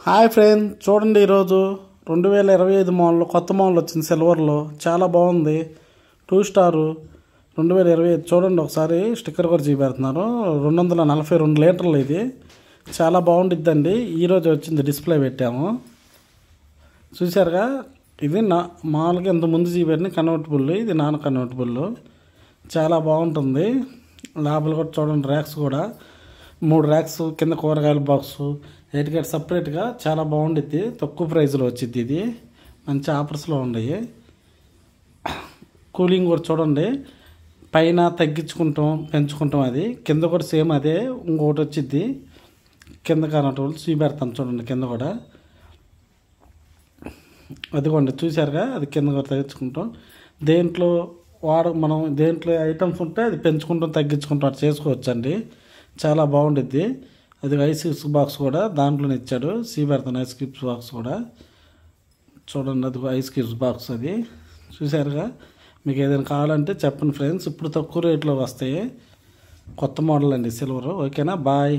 Hi friend, చూడండి ఈరోజు 2025 model కొత్త మోడల్ వచ్చింది సిల్వర్లో. చాలా బాగుంది. 2 స్టారు 2025. చూడండి ఒకసారి స్టిక్కర్ కూడా చూపెడుతున్నారు. 242 లీటర్లు ఇది. చాలా బాగుండిద్దండి. ఈరోజు వచ్చింది, డిస్ప్లే పెట్టాము చూసారుగా. ఇది మామూలుగా ఇంత ముందు చూపెట్టిన కన్వర్టబుల్, ఇది నాన్ కన్వర్టబుల్. చాలా బాగుంటుంది. లోపల కూడా చూడండి, ర్యాక్స్ కూడా 3 ర్యాక్స్, కింద కూరగాయల బాక్సు, ఎయిట్ సపరేట్గా చాలా బాగుండిద్ది. తక్కువ ప్రైస్లో వచ్చింది. ఇది మంచి ఆఫర్స్లో ఉన్నాయి. కూలింగ్ కూడా చూడండి, పైన తగ్గించుకుంటాం పెంచుకుంటాం, అది కింద కూడా సేమ్ అదే. ఇంకొకటి వచ్చింది కింద కనటోళ్ళు చూపెడతాం చూడండి. కింద కూడా అదిగోండి చూసారుగా, అది కింద కూడా తగ్గించుకుంటాం. దేంట్లో మనం దేంట్లో ఐటమ్స్ ఉంటే అది పెంచుకుంటాం తగ్గించుకుంటాం అట్లా చేసుకోవచ్చండి. చాలా బాగుండిద్ది. అది ఐస్ క్యూబ్స్ బాక్స్ కూడా దాంట్లోనే ఇచ్చాడు. పెడతాను ఐస్ క్యూబ్స్ బాక్స్ కూడా చూడండి. అది ఐస్ క్యూబ్స్ బాక్స్ అది చూసారుగా. మీకు ఏదైనా కావాలంటే చెప్పండి ఫ్రెండ్స్. ఇప్పుడు తక్కువ రేట్లో వస్తాయి. కొత్త మోడల్ అండి సిల్వర్. ఓకేనా, బాయ్.